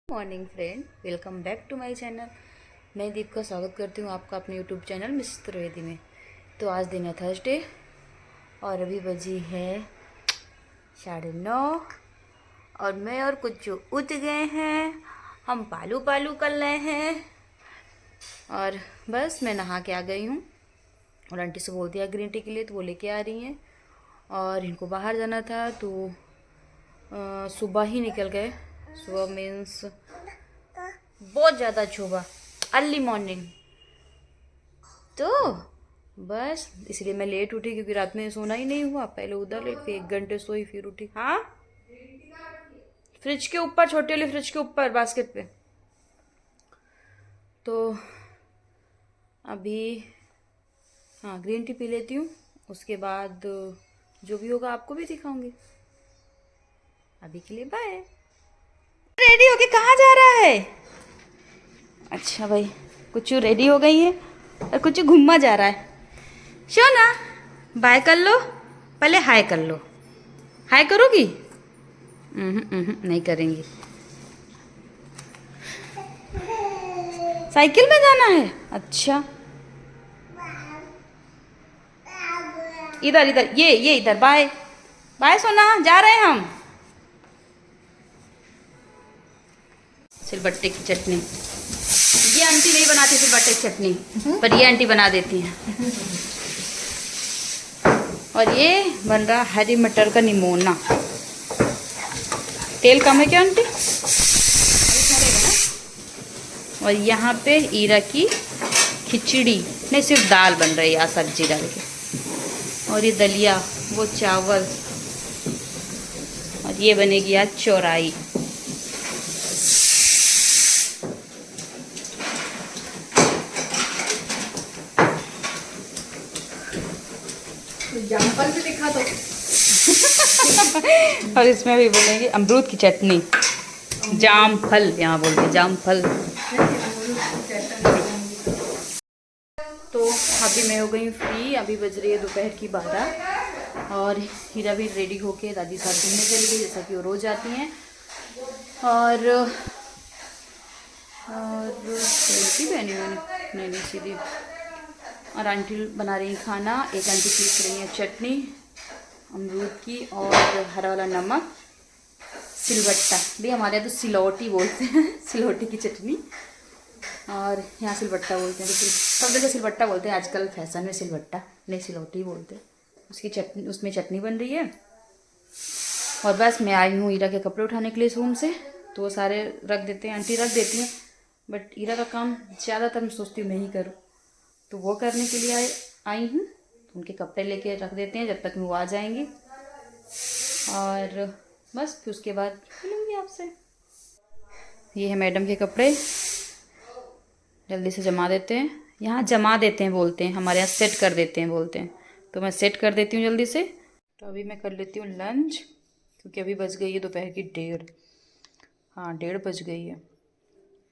Morning friend, welcome back to my channel. मैं दीप का स्वागत करती हूँ आपका अपने यूट्यूब चैनल मिस त्रिवेदी में। तो आज दिन है थर्सडे और अभी बजी है 9:30 और मैं और कुछ उठ गए हैं। हम पालू पालू कर रहे हैं और बस मैं नहा के आ गई हूँ और आंटी से बोल दिया ग्रीन टी के लिए, तो वो लेके आ रही हैं। और इनको बाहर जाना था तो सुबह ही निकल गए। सुबह मीन्स बहुत ज़्यादा सुबह, अर्ली मॉर्निंग। तो बस इसलिए मैं लेट उठी क्योंकि रात में सोना ही नहीं हुआ। पहले उधर लेट, फिर 1 घंटे सोई, फिर उठी। हाँ, फ्रिज के ऊपर, छोटे वाले फ्रिज के ऊपर बास्केट पे। तो अभी हाँ ग्रीन टी पी लेती हूँ, उसके बाद जो भी होगा आपको भी दिखाऊंगी। अभी के लिए बाय। रेडी होके कहाँ जा रहा है? अच्छा भाई, कुछ रेडी हो गई है और कुछ घूमा जा रहा है। शोना बाय कर लो, पहले हाय कर लो। हाय करोगी? नहीं करेंगी। साइकिल में जाना है? अच्छा, इधर इधर, ये इधर। बाय बाय सोना, जा रहे हैं हम। सिलबट्टे की चटनी ये आंटी नहीं बनाती, सिलबट्टे की चटनी, पर ये आंटी बना देती हैं। और ये बन रहा हरी मटर का निमोना। तेल कम है क्या आंटी? और यहाँ पे ईरा की खिचड़ी, नहीं सिर्फ दाल बन रही है, सब्जी डाल के। और ये दलिया, वो चावल। और ये बनेगी आज चौराई। जामफल भी दिखा दो। और इसमें भी बनेगी अमरूद की चटनी। जामफल यहाँ बोलते हैं, जामफल। तो अभी मैं हो गई फ्री। अभी बज रही है दोपहर की 12 और हीरा भी रेडी होके दादी साथ घूमने चली गई, जैसा कि वो रोज़ जाती हैं। और पहनी मैंने नहीं सीधी। और आंटी बना रही खाना। एक आंटी पीस रही है चटनी अमरूद की और हरा वाला नमक। सिलबट्टा भी हमारे यहाँ तो सिलौटी बोलते हैं सिलौटी की चटनी, और यहाँ सिलबट्टा बोलते हैं। तो सब जगह सिलबट्टा बोलते हैं आजकल, फैशन में सिलबट्टा नहीं सिलौटी बोलते हैं। उसकी चटनी, उसमें चटनी बन रही है। और बस मैं आई हूँ ईरा के कपड़े उठाने के लिए रूम से, तो वो सारे रख देते हैं, आंटी रख देती हैं। बट ईरा का काम ज़्यादातर मैं सोचती हूँ मैं ही करूँ, तो वो करने के लिए आई हूँ। तो उनके कपड़े लेके रख देते हैं जब तक वो आ जाएंगे। और बस फिर उसके बाद मिलूँगी आपसे। ये है मैडम के कपड़े, जल्दी से जमा देते हैं। यहाँ जमा देते हैं बोलते हैं, हमारे यहाँ सेट कर देते हैं बोलते हैं। तो मैं सेट कर देती हूँ जल्दी से। तो अभी मैं कर लेती हूँ लंच, क्योंकि अभी बज गई है दोपहर की 1:30। हाँ 1:30 बज गई है।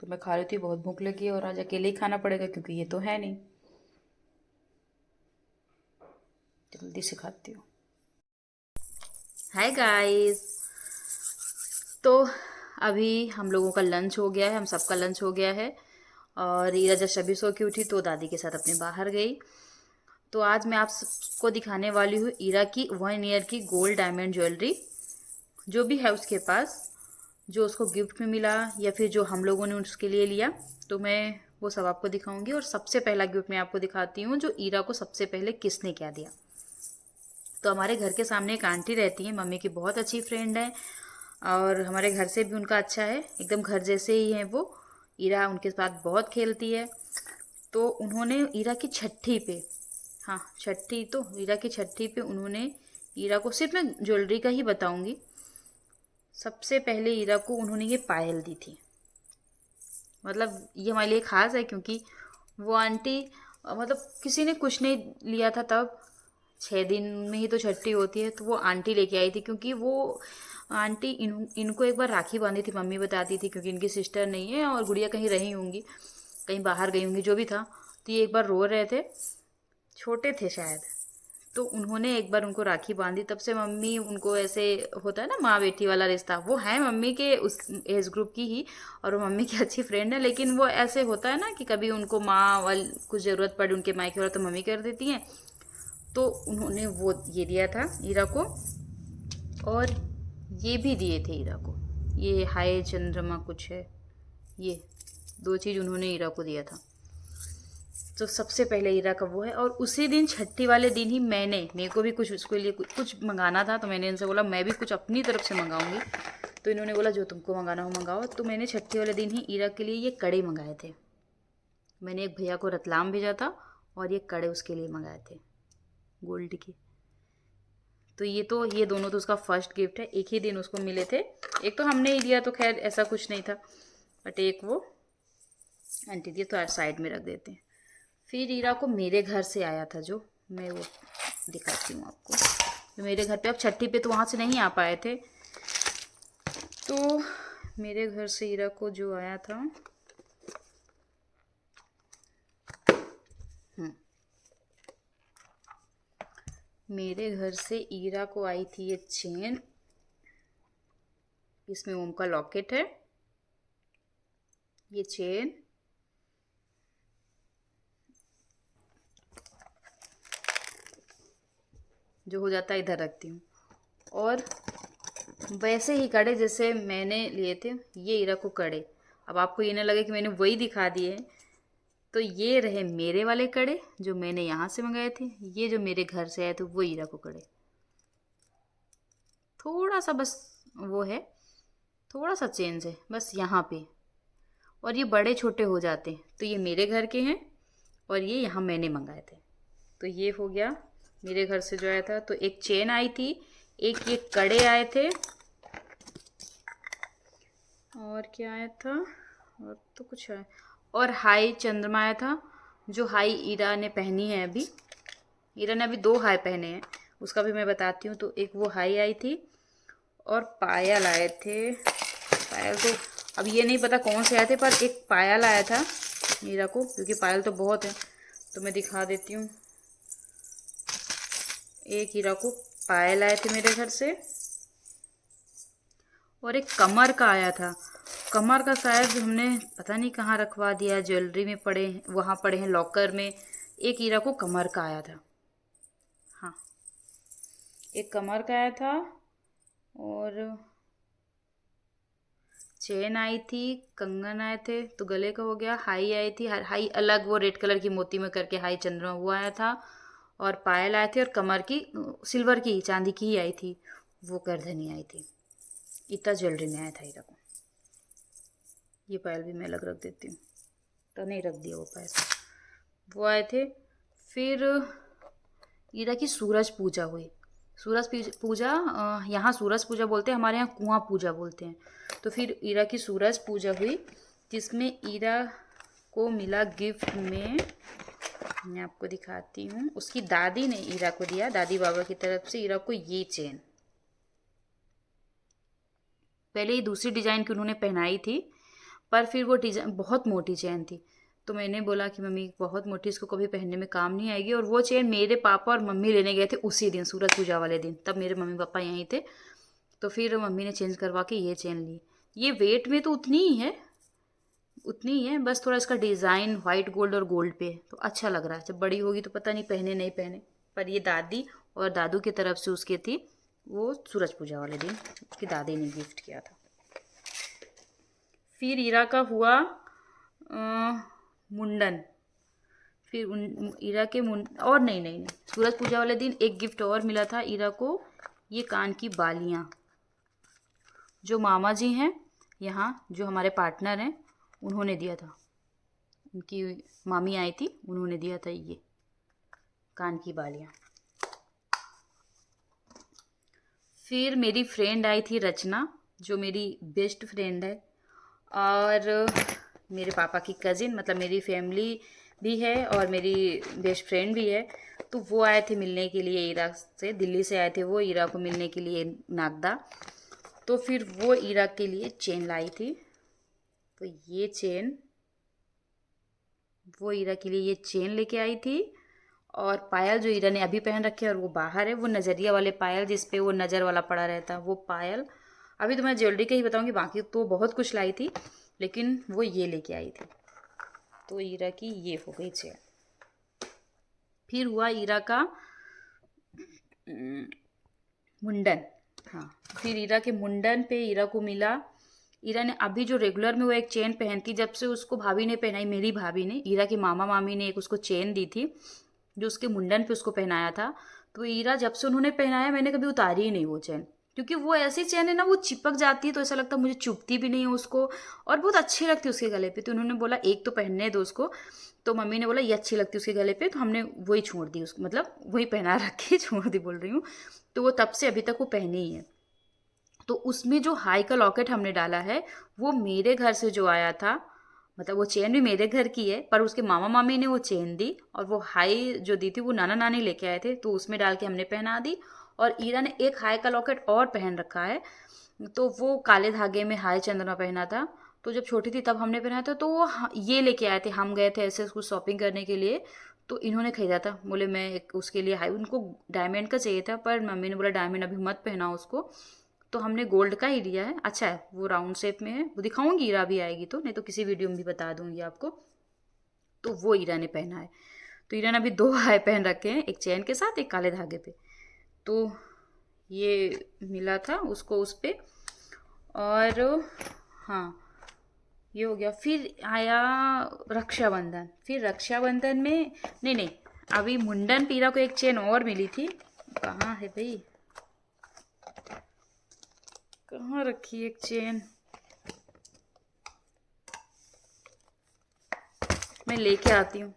तो मैं खा रही थी, बहुत भूख लगी है और आज अकेले ही खाना पड़ेगा क्योंकि ये तो है नहीं। जल्दी से खाती हूँ। हाय गाइस, तो अभी हम लोगों का लंच हो गया है, हम सबका लंच हो गया है। और ईरा जब सभी सो के उठी तो दादी के साथ अपने बाहर गई। तो आज मैं आप सबको दिखाने वाली हूँ ईरा की 1 ईयर की गोल्ड डायमंड ज्वेलरी, जो भी है उसके पास, जो उसको गिफ्ट में मिला या फिर जो हम लोगों ने उसके लिए लिया। तो मैं वो सब आपको दिखाऊंगी। और सबसे पहला गिफ्ट मैं आपको दिखाती हूँ जो ईरा को सबसे पहले किसने क्या दिया। तो हमारे घर के सामने एक आंटी रहती है, मम्मी की बहुत अच्छी फ्रेंड है और हमारे घर से भी उनका अच्छा है, एकदम घर जैसे ही है वो। ईरा उनके साथ बहुत खेलती है। तो उन्होंने ईरा की छठी पे, हाँ छठी, तो ईरा की छठी पे उन्होंने ईरा को, सिर्फ मैं ज्वेलरी का ही बताऊंगी, सबसे पहले ईरा को उन्होंने ये पायल दी थी। मतलब ये हमारे लिए ख़ास है क्योंकि वो आंटी, मतलब किसी ने कुछ नहीं लिया था तब, 6 दिन में ही तो छठी होती है, तो वो आंटी लेके आई थी। क्योंकि वो आंटी इनको एक बार राखी बांधी थी, मम्मी बताती थी, क्योंकि इनकी सिस्टर नहीं है और गुड़िया कहीं रही होंगी, कहीं बाहर गई होंगी, जो भी था। तो ये एक बार रो रहे थे, छोटे थे शायद, तो उन्होंने एक बार उनको राखी बांधी, तब से मम्मी उनको ऐसे, होता है ना माँ बेटी वाला रिश्ता, वो है मम्मी के उस एज ग्रुप की ही, और वो मम्मी की अच्छी फ्रेंड है। लेकिन वो ऐसे होता है ना कि कभी उनको माँ वाल कुछ ज़रूरत पड़े उनके मायके वाला तो मम्मी कर देती हैं। तो उन्होंने वो ये दिया था ईरा को, और ये भी दिए थे ईरा को, ये हाय चंद्रमा कुछ है, ये 2 चीज़ उन्होंने ईरा को दिया था। तो सबसे पहले ईरा का वो है। और उसी दिन छठी वाले दिन ही मेरे को भी कुछ उसके लिए कुछ मंगाना था, तो मैंने इनसे बोला मैं भी कुछ अपनी तरफ से मंगाऊंगी। तो इन्होंने बोला जो तुमको मंगाना हो मंगाओ। तो मैंने छठी वाले दिन ही ईरा के लिए ये कड़े मंगाए थे। मैंने एक भैया को रतलाम भेजा था और ये कड़े उसके लिए मंगाए थे गोल्ड के। तो ये दोनों तो उसका फर्स्ट गिफ्ट है, एक ही दिन उसको मिले थे। एक तो हमने ही दिया तो खैर ऐसा कुछ नहीं था, बट एक वो आंटी दिए तो साइड में रख देते हैं। फिर ईरा को मेरे घर से आया था, जो मैं वो दिखाती हूँ आपको। तो मेरे घर पे, अब छठी पे तो वहाँ से नहीं आ पाए थे, तो मेरे घर से ईरा को जो आया था, मेरे घर से ईरा को आई थी ये चेन, इसमें ओम का लॉकेट है, ये चेन, जो हो जाता है इधर रखती हूँ। और वैसे ही कड़े जैसे मैंने लिए थे, ये ईरा को कड़े। अब आपको ये ना लगे कि मैंने वही दिखा दिए हैं, तो ये रहे मेरे वाले कड़े जो मैंने यहाँ से मंगाए थे, ये जो मेरे घर से आए थे वो ईरा को कड़े। थोड़ा सा बस वो है, थोड़ा सा चेंज है बस यहाँ पे, और ये बड़े छोटे हो जाते हैं। तो ये मेरे घर के हैं और ये यहाँ मैंने मंगाए थे। तो ये हो गया मेरे घर से जो आया था। तो एक चेन आई थी, एक ये कड़े आए थे, और क्या आया था, और तो कुछ है, और हाई चंद्रमा आया था, जो हाई ईरा ने पहनी है अभी। ईरा ने अभी 2 हाई पहने हैं, उसका भी मैं बताती हूँ। तो एक वो हाई आई थी, और पायल आए थे। पायल तो अब ये नहीं पता कौन से आए थे, पर एक पायल आया था ईरा को, क्योंकि पायल तो बहुत है, तो मैं दिखा देती हूँ। एक हीरा को पायल आए थे मेरे घर से, और एक कमर का आया था। कमर का शायद हमने पता नहीं कहाँ रखवा दिया, ज्वेलरी में पड़े, वहाँ पड़े हैं लॉकर में। एक हीरा को कमर का आया था, हाँ एक कमर का आया था। और चेन आई थी, कंगन आए थे, तो गले का हो गया। हाई आई थी, हाई अलग वो रेड कलर की मोती में करके हाई चंद्रमा वो आया था। और पायल आए थे, और कमर की सिल्वर की चांदी की ही आई थी, वो करधनी आई थी। इतना ज्वेलरी में आया था हीरा को। ये पायल भी मैं अलग रख देती हूँ, तो नहीं रख दिया वो पायल, वो आए थे। फिर हीरा की सूरज पूजा हुई। सूरज पूजा यहाँ सूरज पूजा बोलते हैं, हमारे यहाँ कुआं पूजा बोलते हैं। तो फिर ईरा की सूरज पूजा हुई, जिसमें ईरा को मिला गिफ्ट में, मैं आपको दिखाती हूँ। उसकी दादी ने ईरा को दिया, दादी बाबा की तरफ से ईरा को ये चेन। पहले ये दूसरी डिज़ाइन की उन्होंने पहनाई थी, पर फिर वो डिज़ाइन बहुत मोटी चेन थी, तो मैंने बोला कि मम्मी बहुत मोटी, इसको कभी पहनने में काम नहीं आएगी। और वो चेन मेरे पापा और मम्मी लेने गए थे उसी दिन, सूरज पूजा वाले दिन, तब मेरे मम्मी पापा यहीं थे। तो फिर मम्मी ने चेंज करवा के ये चेन ली। ये वेट में तो उतनी ही है, उतनी ही है, बस थोड़ा इसका डिज़ाइन वाइट गोल्ड और गोल्ड पे है, तो अच्छा लग रहा है। जब बड़ी होगी तो पता नहीं पहने नहीं पहने, पर ये दादी और दादू की तरफ से उसके थी, वो सूरज पूजा वाले दिन उसकी दादी ने गिफ्ट किया था। फिर ईरा का हुआ मुंडन। फिर ईरा के और नहीं, सूरज पूजा वाले दिन एक गिफ्ट और मिला था ईरा को, ये कान की बालियाँ, जो मामा जी हैं यहाँ, जो हमारे पार्टनर हैं, उन्होंने दिया था। उनकी मामी आई थी, उन्होंने दिया था ये कान की बालियाँ। फिर मेरी फ्रेंड आई थी रचना, जो मेरी बेस्ट फ्रेंड है, और मेरे पापा की कज़िन, मतलब मेरी फैमिली भी है और मेरी बेस्ट फ्रेंड भी है। तो वो आए थे मिलने के लिए ईरा से, दिल्ली से आए थे वो ईरा को मिलने के लिए नागदा। तो फिर वो ईरा के लिए चेन लाई थी। तो ये चेन, वो ईरा के लिए ये चेन लेके आई थी। और पायल जो ईरा ने अभी पहन रखे है और वो बाहर है, वो नजरिया वाले पायल जिसपे वो नज़र वाला पड़ा रहता है, वो पायल। अभी तो मैं ज्वेलरी का ही बताऊंगी, बाकी तो बहुत कुछ लाई थी, लेकिन वो ये लेके आई थी। तो ईरा की ये हो गई चेन। फिर हुआ ईरा का मुंडन। हाँ, फिर ईरा के मुंडन पे ईरा को मिला, ईरा ने अभी जो रेगुलर में वो एक चेन पहनती, जब से उसको भाभी ने पहनाई, मेरी भाभी ने, ईरा की मामा मामी ने एक उसको चेन दी थी जो उसके मुंडन पे उसको पहनाया था। तो ईरा जब से उन्होंने पहनाया, मैंने कभी उतारी ही नहीं वो चेन, क्योंकि वो ऐसी चेन है ना, वो चिपक जाती है तो ऐसा लगता है मुझे चुभती भी नहीं है उसको, और बहुत अच्छी लगती है उसके गले पे। तो उन्होंने बोला एक तो पहनने दो उसको, तो मम्मी ने बोला ये अच्छी लगती है उसके गले पे, तो हमने वही छोड़ दी उसको, मतलब वही पहना रखी, छोड़ दी बोल रही हूँ। तो वो तब से अभी तक वो पहनी ही है। तो उसमें जो हाई का लॉकेट हमने डाला है, वो मेरे घर से जो आया था, मतलब वो चेन भी मेरे घर की है, पर उसके मामा मामी ने वो चेन दी, और वो हाई जो दी थी वो नाना नानी लेके आए थे, तो उसमें डाल के हमने पहना दी। और ईरा ने एक हाई का लॉकेट और पहन रखा है, तो वो काले धागे में हाई चंद्रमा पहना था। तो जब छोटी थी तब हमने पहना था, तो वो ये लेके आए थे, हम गए थे ऐसे कुछ शॉपिंग करने के लिए, तो इन्होंने खरीदा था। बोले मैं एक उसके लिए हाई, उनको डायमंड का चाहिए था, पर मम्मी ने बोला डायमंड अभी मत पहना उसको, तो हमने गोल्ड का ही लिया है। अच्छा है, वो राउंड शेप में है, वो दिखाऊंगी ईरा भी आएगी तो, नहीं तो किसी वीडियो में भी बता दूंगी आपको। तो वो ईरा ने पहना है। तो ईरा ने अभी दो हाई पहन रखे हैं, एक चैन के साथ, एक काले धागे पे। तो ये मिला था उसको उस पे। और हाँ, ये हो गया। फिर आया रक्षाबंधन। फिर रक्षाबंधन में, नहीं नहीं, अभी मुंडन पीरा को एक चेन और मिली थी, कहाँ है भाई, कहाँ रखी एक चेन, मैं लेके आती हूँ।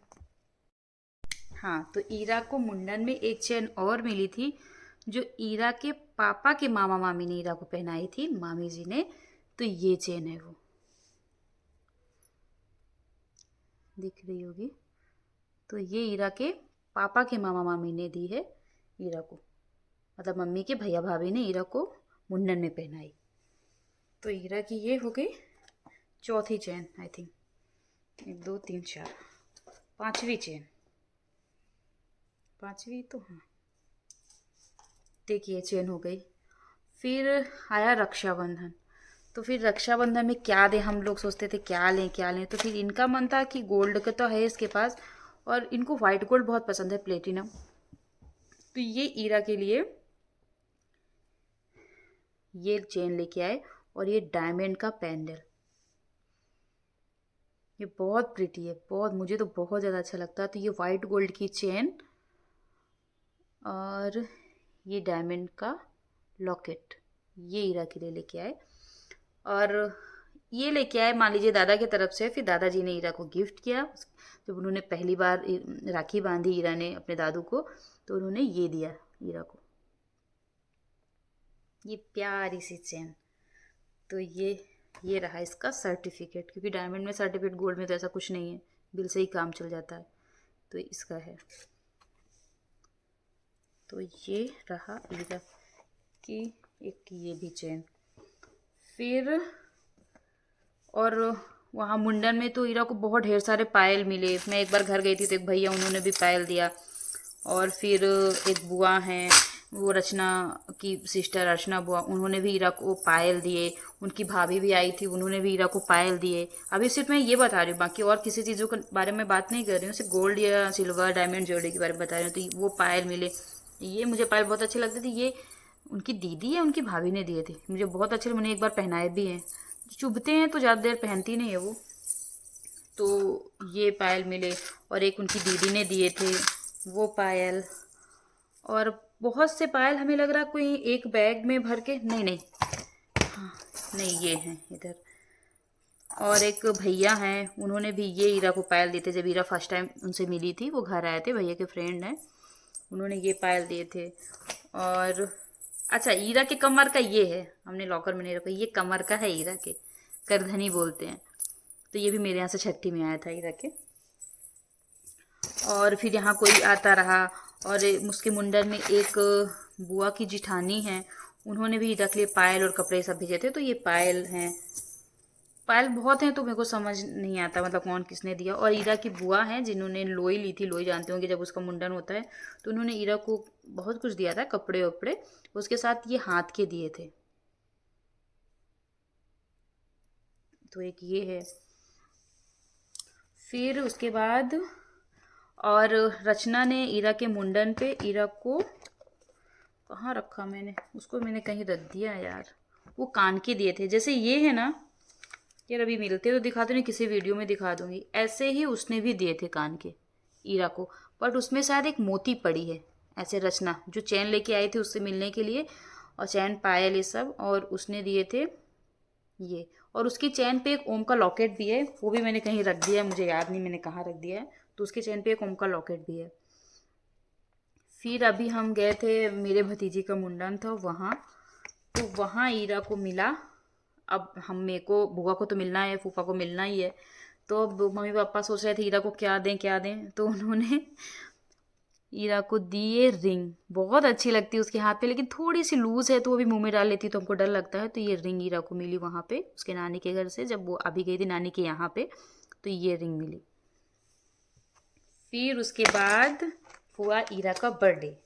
हाँ, तो ईरा को मुंडन में एक चेन और मिली थी, जो ईरा के पापा के मामा मामी ने ईरा को पहनाई थी, मामी जी ने। तो ये चेन है, वो दिख रही होगी। तो ये ईरा के पापा के मामा मामी ने दी है ईरा को, मतलब मम्मी के भैया भाभी ने ईरा को मुंडन में पहनाई। तो ईरा की ये हो गई चौथी चेन, आई थिंक, 1 2 3 4, पांचवी चेन, पांचवी तो हाँ, देखिए चेन हो गई। फिर आया रक्षाबंधन। तो फिर रक्षाबंधन में क्या दें, हम लोग सोचते थे क्या लें क्या लें, तो फिर इनका मन था कि गोल्ड का तो है इसके पास, और इनको वाइट गोल्ड बहुत पसंद है, प्लेटिनम। तो ये ईरा के लिए ये चेन लेके आए, और ये डायमंड का पेंडल, ये बहुत प्रिटी है, बहुत, मुझे तो बहुत ज़्यादा अच्छा लगता है। तो ये वाइट गोल्ड की चेन, और ये डायमंड का लॉकेट, ये हीरा के लिए लेके आए। और ये लेके आए मान लीजिए दादा की तरफ से, फिर दादाजी ने हीरा को गिफ्ट किया। जब उन्होंने पहली बार राखी बांधी हीरा ने अपने दादू को, तो उन्होंने ये दिया हीरा को, ये प्यारी सी चेन। तो ये रहा इसका सर्टिफिकेट, क्योंकि डायमंड में सर्टिफिकेट, गोल्ड में तो ऐसा कुछ नहीं है, बिल से ही काम चल जाता है। तो इसका है। तो ये रहा हीरा की एक ये भी चेन। फिर और वहाँ मुंडन में तो हीरा को बहुत ढेर सारे पायल मिले। मैं एक बार घर गई थी तो एक भैया, उन्होंने भी पायल दिया। और फिर एक बुआ हैं, वो रचना की सिस्टर अर्चना बुआ, उन्होंने भी हीरा को पायल दिए। उनकी भाभी भी आई थी, उन्होंने भी हीरा को पायल दिए। अभी सिर्फ मैं ये बता रही हूँ, बाकी और किसी चीज़ों के बारे में बात नहीं कर रही हूँ, सिर्फ गोल्ड या सिल्वर डायमंड ज्वेलरी के बारे में बता रही हूँ। तो वो पायल मिले, ये मुझे पायल बहुत अच्छे लगते थे। ये उनकी दीदी या उनकी भाभी ने दिए थे, मुझे बहुत अच्छे, मैंने एक बार पहनाए भी हैं। चुभते हैं तो ज़्यादा देर पहनती नहीं है वो। तो ये पायल मिले, और एक उनकी दीदी ने दिए थे वो पायल। और बहुत से पायल, हमें लग रहा कोई एक बैग में भर के, नहीं नहीं, हाँ नहीं, ये हैं इधर। और एक भैया हैं, उन्होंने भी ये हीरा को पायल दिए थे। जब हीरा फर्स्ट टाइम उनसे मिली थी, वो घर आए थे, भैया के फ्रेंड हैं, उन्होंने ये पायल दिए थे। और अच्छा, हीरा के कमर का ये है, हमने लॉकर में नहीं रखा, ये कमर का है हीरा के, करधनी बोलते हैं। तो ये भी मेरे यहाँ से छठी में आया था हीरा के। और फिर यहाँ कोई आता रहा, और उसके मुंडन में एक बुआ की जिठानी हैं, उन्होंने भी हीरा के लिए पायल और कपड़े सब भेजे थे। तो ये पायल हैं, पायल बहुत हैं तो मेरे को समझ नहीं आता मतलब कौन किसने दिया। और ईरा की बुआ हैं जिन्होंने लोई ली थी, लोई जानते होंगे जब उसका मुंडन होता है तो उन्होंने ईरा को बहुत कुछ दिया था, कपड़े वपड़े, उसके साथ ये हाथ के दिए थे। तो एक ये है। फिर उसके बाद और रचना ने ईरा के मुंडन पे ईरा को, कहाँ रखा मैंने उसको, मैंने कहीं रख दिया यार, वो कान के दिए थे। जैसे ये है ना यार, अभी मिलते तो दिखाते नहीं, किसी वीडियो में दिखा दूंगी। ऐसे ही उसने भी दिए थे कान के ईरा को, बट उसमें शायद एक मोती पड़ी है। ऐसे रचना जो चैन लेके आई थी उससे मिलने के लिए, और चैन पायल ये सब, और उसने दिए थे ये। और उसकी चैन पे एक ओम का लॉकेट भी है, वो भी मैंने कहीं रख दिया है, मुझे याद नहीं मैंने कहाँ रख दिया है। तो उसके चैन पे एक ओम का लॉकेट भी है। फिर अभी हम गए थे, मेरे भतीजी का मुंडन था वहाँ, तो वहाँ ईरा को मिला। अब हम, मेरे को बुआ को तो मिलना है, फूफा को मिलना ही है। तो अब मम्मी पापा सोच रहे थे ईरा को क्या दें क्या दें, तो उन्होंने ईरा को दिए रिंग। बहुत अच्छी लगती है उसके हाथ पे, लेकिन थोड़ी सी लूज है तो वो भी मुंह में डाल लेती तो हमको डर लगता है। तो ये रिंग ईरा को मिली वहाँ पे उसके नानी के घर से, जब वो अभी गई थी नानी के यहाँ पे, तो ये रिंग मिली। फिर उसके बाद हुआ ईरा का बर्थडे।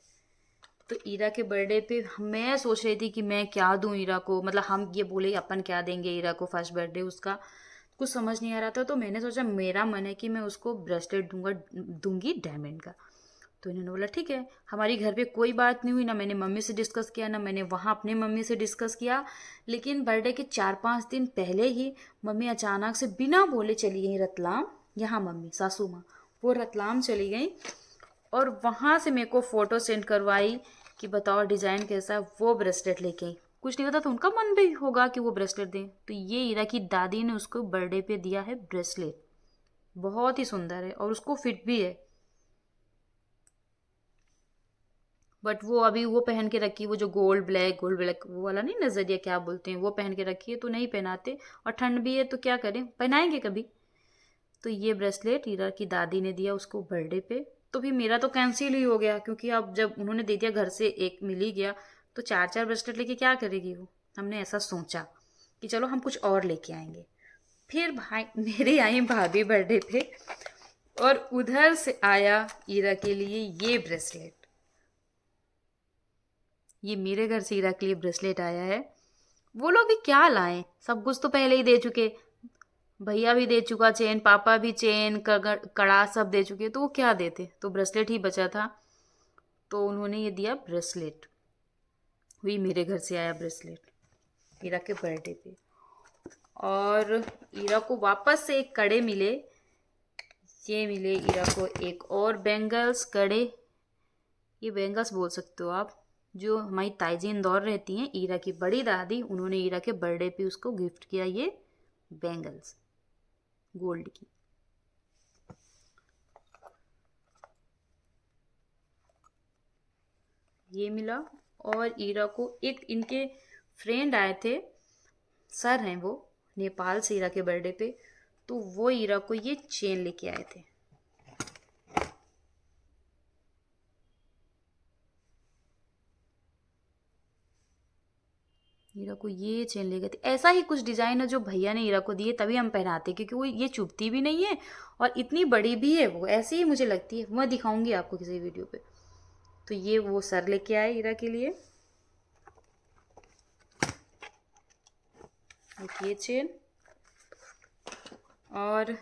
तो ईरा के बर्थडे पे मैं सोच रही थी कि मैं क्या दूं ईरा को, मतलब हम ये बोले अपन क्या देंगे ईरा को, फर्स्ट बर्थडे उसका, कुछ समझ नहीं आ रहा था। तो मैंने सोचा, मेरा मन है कि मैं उसको ब्रेसलेट दूंगी डायमंड का। तो इन्होंने बोला ठीक है। हमारी घर पे कोई बात नहीं हुई, ना मैंने मम्मी से डिस्कस किया, ना मैंने वहाँ अपने मम्मी से डिस्कस किया। लेकिन बर्थडे के 4-5 दिन पहले ही मम्मी अचानक से बिना बोले चली गई रतलाम। यहाँ मम्मी सासू माँ वो रतलाम चली गई, और वहाँ से मेरे को फ़ोटो सेंड करवाई कि बताओ डिज़ाइन कैसा है। वो ब्रेसलेट लेके आई। कुछ नहीं पता तो उनका मन भी होगा कि वो ब्रेसलेट दें, तो ये ईरा की दादी ने उसको बर्थडे पे दिया है ब्रेसलेट। बहुत ही सुंदर है और उसको फिट भी है। बट वो अभी वो पहन के रखी, वो जो गोल्ड ब्लैक वो वाला नहीं, नजरिया क्या बोलते हैं, वो पहन के रखी है तो नहीं पहनाते। और ठंड भी है तो क्या करें, पहनाएंगे कभी। तो ये ब्रेसलेट हीरा की दादी ने दिया उसको बर्थडे पे। तो भी मेरा तो कैंसिल ही हो गया, क्योंकि अब जब उन्होंने दे दिया, घर से एक मिल ही गया, तो 4-4 ब्रेसलेट लेके क्या करेगी वो। हमने ऐसा सोचा कि चलो हम कुछ और लेके आएंगे। फिर भाई मेरे आई भाभी बर्थडे पे, और उधर से आया ईरा के लिए ये ब्रेसलेट। ये मेरे घर से ईरा के लिए ब्रेसलेट आया है। वो लोग भी क्या लाएं, सब कुछ तो पहले ही दे चुके। भैया भी दे चुका चेन, पापा भी चेन कड़ा सब दे चुके, तो वो क्या देते, तो ब्रेसलेट ही बचा था। तो उन्होंने ये दिया ब्रेसलेट। वही मेरे घर से आया ब्रेसलेट ईरा के बर्थडे पे। और ईरा को वापस से एक कड़े मिले। ये मिले ईरा को एक और बैंगल्स कड़े, ये बैंगल्स बोल सकते हो आप, जो हमारी ताईजी इंदौर रहती हैं, ईरा की बड़ी दादी, उन्होंने ईरा के बर्थडे पे उसको गिफ्ट किया ये बैंगल्स गोल्ड की। ये मिला। और ईरा को एक इनके फ्रेंड आए थे, सर हैं वो, नेपाल से ईरा के बर्थडे पे, तो वो ईरा को ये चेन लेके आए थे। ईरा को ये चेन ले गए थे। ऐसा ही कुछ डिजाइन है जो भैया ने ईरा को दिए, तभी हम पहनाते, क्योंकि वो ये चुभती भी नहीं है और इतनी बड़ी भी है, वो ऐसी ही मुझे लगती है। मैं दिखाऊंगी आपको किसी वीडियो पे। तो ये वो सर लेके आए ईरा के लिए, एक ये चेन। और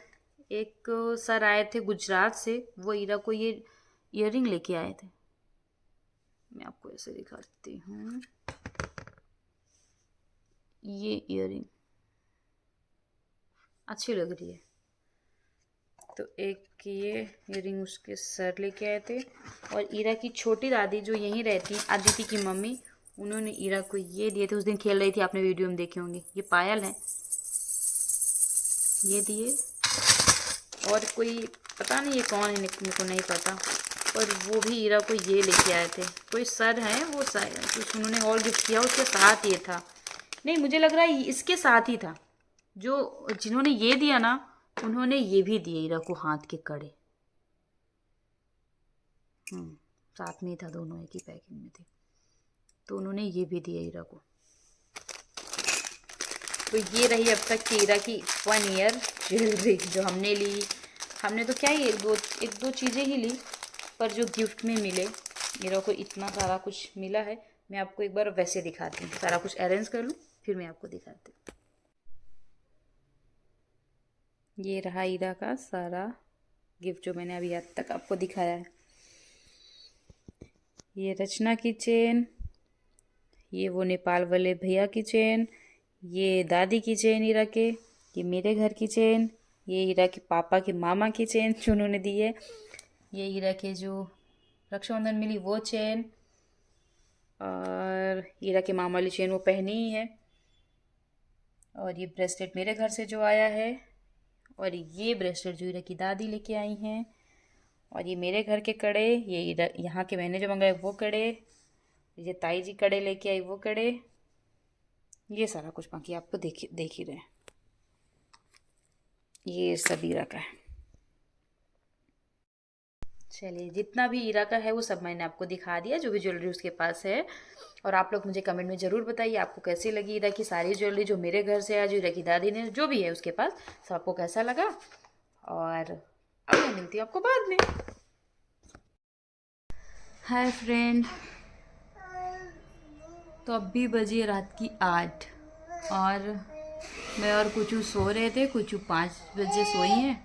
एक सर आए थे गुजरात से, वो ईरा को ये इयररिंग लेके आए थे। मैं आपको ऐसे दिखाती हूँ, ये इयररिंग अच्छी लग रही है। तो एक ये इयररिंग उसके सर लेके आए थे। और ईरा की छोटी दादी जो यहीं रहती, आदिति की मम्मी, उन्होंने ईरा को ये दिए थे। उस दिन खेल रही थी, आपने वीडियो में देखे होंगे। ये पायल है, ये दिए। और कोई पता नहीं ये कौन है, मेरे को नहीं पता, पर वो भी ईरा को ये लेके आए थे। कोई सर है वो, कुछ उन्होंने और गिफ्ट किया, उसके साथ ये था। नहीं, मुझे लग रहा है इसके साथ ही था। जो जिन्होंने ये दिया ना, उन्होंने ये भी दिए ईरा को हाथ के कड़े। साथ में ही था, दोनों एक ही पैकिंग में थे। तो उन्होंने ये भी दिया ईरा को। तो ये रही अब तक की ईरा की 1 ईयर ज्वेलरी जो हमने ली। हमने तो क्या ही एक दो चीज़ें ही ली, पर जो गिफ्ट में मिले ईरा को इतना सारा कुछ मिला है। मैं आपको एक बार वैसे दिखाती हूँ, सारा कुछ अरेंज कर लूँ फिर मैं आपको दिखाती हूँ। ये रहा ईरा का सारा गिफ्ट जो मैंने अभी आज तक आपको दिखाया है। ये रचना की चेन, ये वो नेपाल वाले भैया की चेन, ये दादी की चेन ईरा के, ये मेरे घर की चेन, ये ईरा के पापा के मामा की चेन जो उन्होंने दी है, ये ईरा के जो रक्षाबंधन मिली वो चेन, और ईरा के मामा वाली चेन वो पहनी ही है, और ये ब्रेसलेट मेरे घर से जो आया है, और ये ब्रेसलेट जो ईरा की दादी लेके आई हैं, और ये मेरे घर के कड़े, ये यहाँ के मैंने जो मंगाए वो कड़े, ये ताई जी कड़े लेके आई वो कड़े, ये सारा कुछ बाकी आपको देख ही रहे हैं। ये सब ईरा का है। चलिए, जितना भी ईरा का है वो सब मैंने आपको दिखा दिया, जो भी ज्वेलरी उसके पास है। और आप लोग मुझे कमेंट में ज़रूर बताइए आपको कैसी लगी ईरा की सारी ज्वेलरी जो मेरे घर से है, जो ईरा की दादी ने जो भी है उसके पास, सब आपको कैसा लगा। और अब मैं मिलती हूँ आपको बाद में। हाय फ्रेंड, तो अभी बजे रात की 8 और मैं और कुचू सो रहे थे। कुचू 5 बजे सोई हैं,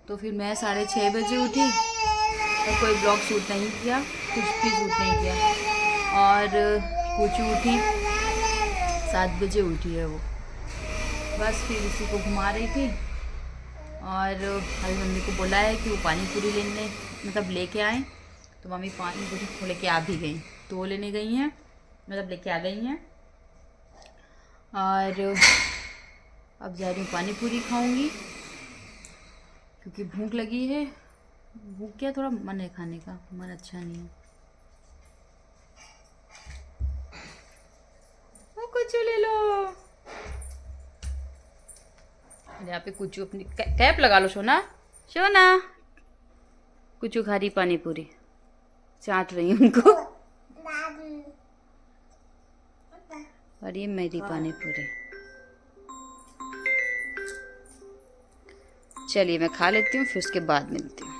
तो फिर मैं 6:30 बजे उठी और कोई ब्लॉग शूट नहीं किया, कुछ भी शूट नहीं किया। और कुचू उठी 7 बजे उठी है वो, बस फिर इसी को घुमा रही थी। और अभी मम्मी को बोला है कि वो पानी पूरी लेने मतलब लेके आए, तो मम्मी पानी पूरी लेके आ भी गई, तो वो लेने गई हैं, मतलब लेके आ गई हैं। और अब जा रही हूँ पानी पूरी खाऊंगी क्योंकि भूख लगी है। भूख क्या, थोड़ा मन है खाने का, मन अच्छा नहीं है। वो कुछ ले लो, यहाँ पे कुछ अपनी कैप लगा लो। सोना सोना, कुछ खा रही पानी पूरी, चाट रही उनको। और ये मेरी पानी पूरी। चलिए मैं खा लेती हूँ, फिर उसके बाद मिलती हूँ।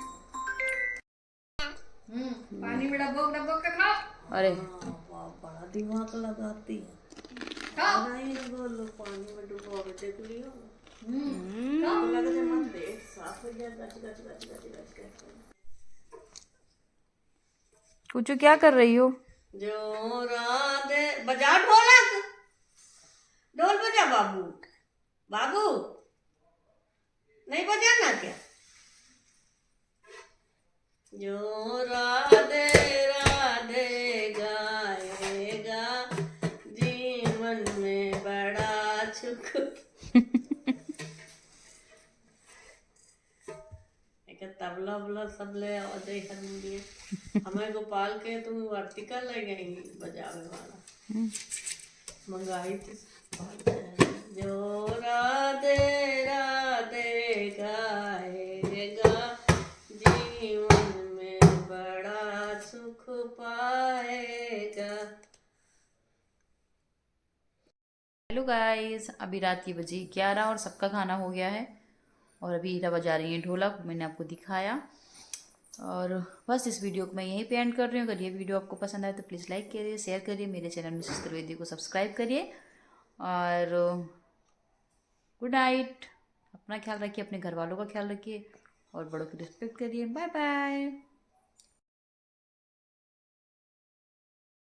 पानी में डब्बों डब्बों का खाओ। अरे बड़ा दिमाग लगाती है। बोलो पानी में डुबो के देख लियो। तो लगते मत पेट साफ हो जाए, गच गच गच गच गच गच। कुछ क्या कर रही हो? जो राधे बजा ढोलक, ढोल बजा बाबू। बाबू नहीं बजाना क्या? जो राधे राधे गाएगा जीवन में बड़ा सुख। एक तबला उबला सब ले और देख हमें गोपाल के तुम वर्तिका ले गई बजावे वाला मंगाई थी। जो राधे राधे गाएगा जीवन में बड़ा सुख पाएगा। हेलो गाइस, अभी रात की बजी 11 और सबका खाना हो गया है। और अभी हीरा बजा रही है ढोलक, मैंने आपको दिखाया। और बस इस वीडियो को मैं यहीं पे एंड कर रही हूँ। अगर ये वीडियो आपको पसंद आए तो प्लीज़ लाइक करिए, शेयर करिए, मेरे चैनल मिसेस त्रिवेदी को सब्सक्राइब करिए। और गुड नाइट। अपना ख्याल रखिए, अपने घर वालों का ख्याल रखिए और बड़ों की रिस्पेक्ट करिए। Bye bye.